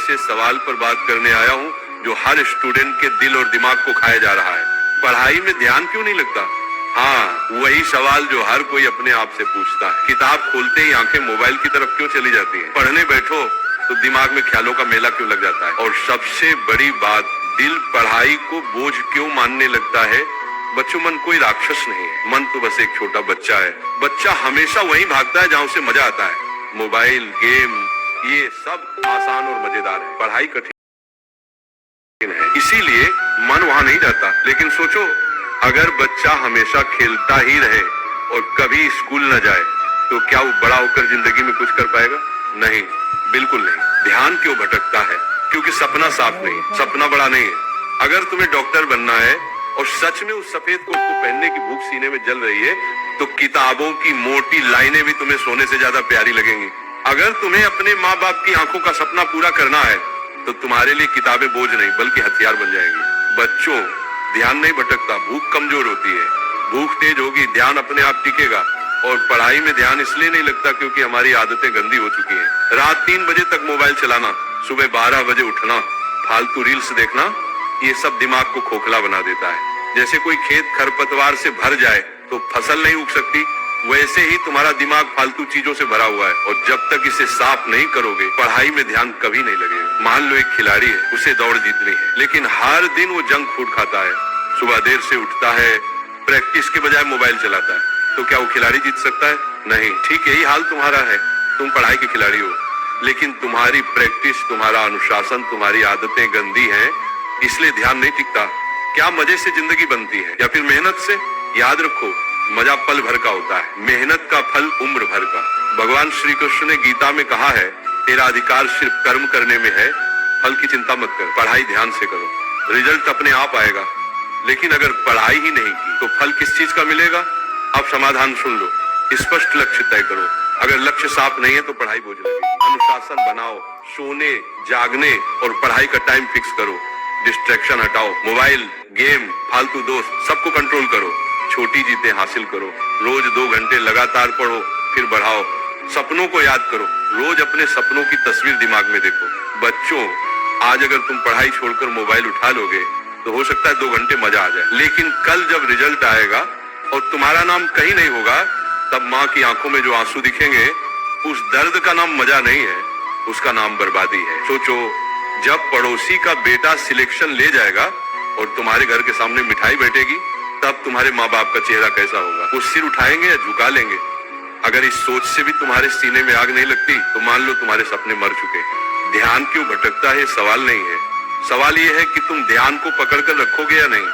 ऐसे सवाल पर बात करने आया हूँ जो हर स्टूडेंट के दिल और दिमाग को खाया जा रहा है। पढ़ाई में ध्यान क्यों नहीं लगता? हाँ, वही सवाल जो हर कोई अपने आप से पूछता है। किताब खोलते ही आंखें मोबाइल की तरफ क्यों चली जाती हैं? पढ़ने बैठो तो दिमाग में ख्यालों का मेला क्यों लग जाता है? और सबसे बड़ी बात, दिल पढ़ाई को बोझ क्यों मानने लगता है? बच्चों, मन कोई राक्षस नहीं है। मन तो बस एक छोटा बच्चा है। बच्चा हमेशा वहीं भागता है जहाँ उसे मजा आता है। मोबाइल, गेम, ये सब आसान और मजेदार है। पढ़ाई कठिन है, इसीलिए मन वहां नहीं जाता। लेकिन सोचो, अगर बच्चा हमेशा खेलता ही रहे और कभी स्कूल न जाए तो क्या वो बड़ा होकर जिंदगी में कुछ कर पाएगा? नहीं, बिल्कुल नहीं। ध्यान क्यों भटकता है? क्योंकि सपना साफ नहीं, सपना बड़ा नहीं है। अगर तुम्हें डॉक्टर बनना है और सच में उस सफेद कोट को पहनने की भूख सीने में जल रही है तो किताबों की मोटी लाइनें भी तुम्हें सोने से ज्यादा प्यारी लगेंगी। अगर तुम्हें अपने माँ बाप की आंखों का सपना पूरा करना है तो तुम्हारे लिए किताबें बोझ नहीं बल्कि हथियार बन जाएंगी। बच्चों, ध्यान नहीं भटकता, भूख कमजोर होती है। भूख तेज होगी, ध्यान अपने आप टिकेगा। और पढ़ाई में ध्यान इसलिए नहीं लगता क्योंकि हमारी आदतें गंदी हो चुकी हैं। रात 3 बजे तक मोबाइल चलाना, सुबह 12 बजे उठना, फालतू रील्स देखना, ये सब दिमाग को खोखला बना देता है। जैसे कोई खेत खरपतवार से भर जाए तो फसल नहीं उग सकती, वैसे ही तुम्हारा दिमाग फालतू चीजों से भरा हुआ है। और जब तक इसे साफ नहीं करोगे, पढ़ाई में ध्यान कभी नहीं लगेगा। मान लो एक खिलाड़ी है, उसे दौड़ जीतनी है, लेकिन हर दिन वो जंक फूड खाता है, सुबह देर से उठता है, प्रैक्टिस के बजाय मोबाइल चलाता है, तो क्या वो खिलाड़ी जीत सकता है? नहीं। ठीक यही हाल तुम्हारा है। तुम पढ़ाई के खिलाड़ी हो, लेकिन तुम्हारी प्रैक्टिस, तुम्हारा अनुशासन, तुम्हारी आदतें गंदी हैं, इसलिए ध्यान नहीं टिकता। क्या मजे से जिंदगी बनती है या फिर मेहनत से? याद रखो, मजा पल भर का होता है, मेहनत का फल उम्र भर का। भगवान श्री कृष्ण ने गीता में कहा है, तेरा अधिकार सिर्फ कर्म करने में है, फल की चिंता मत कर, पढ़ाई ध्यान से करो, रिजल्ट अपने आप आएगा। लेकिन अगर पढ़ाई ही नहीं की तो फल किस चीज का मिलेगा? अब समाधान सुन लो। स्पष्ट लक्ष्य तय करो। अगर लक्ष्य साफ नहीं है तो पढ़ाई बोझ लगेगी। अनुशासन बनाओ, सोने, जागने और पढ़ाई का टाइम फिक्स करो। डिस्ट्रैक्शन हटाओ, मोबाइल, गेम, फालतू दोस्त, सबको कंट्रोल करो। छोटी जीतें हासिल करो। रोज 2 घंटे लगातार पढ़ो, फिर बढ़ाओ। सपनों को याद करो, रोज अपने सपनों की तस्वीर दिमाग में देखो। बच्चों, आज अगर तुम पढ़ाई छोड़कर मोबाइल उठा लोगे तो हो सकता है 2 घंटे मजा आ जाए, लेकिन कल जब रिजल्ट आएगा और तुम्हारा नाम कहीं नहीं होगा, तब माँ की आंखों में जो आंसू दिखेंगे, उस दर्द का नाम मजा नहीं है, उसका नाम बर्बादी है। सोचो, जब पड़ोसी का बेटा सिलेक्शन ले जाएगा और तुम्हारे घर के सामने मिठाई बैठेगी, तब तुम्हारे माँ बाप का चेहरा कैसा होगा? वो सिर उठाएंगे या झुका लेंगे? अगर इस सोच से भी तुम्हारे सीने में आग नहीं लगती तो मान लो तुम्हारे सपने मर चुके। ध्यान क्यों भटकता है सवाल नहीं है, सवाल ये है कि तुम ध्यान को पकड़कर रखोगे या नहीं।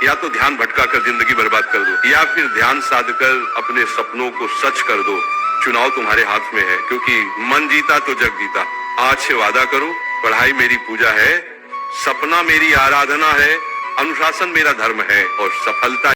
या तो ध्यान भटका कर जिंदगी बर्बाद कर दो, या फिर ध्यान साधकर अपने सपनों को सच कर दो। चुनाव तुम्हारे हाथ में है, क्योंकि मन जीता तो जग जीता। आज से वादा करो, पढ़ाई मेरी पूजा है, सपना मेरी आराधना है, अनुशासन मेरा धर्म है और सफलता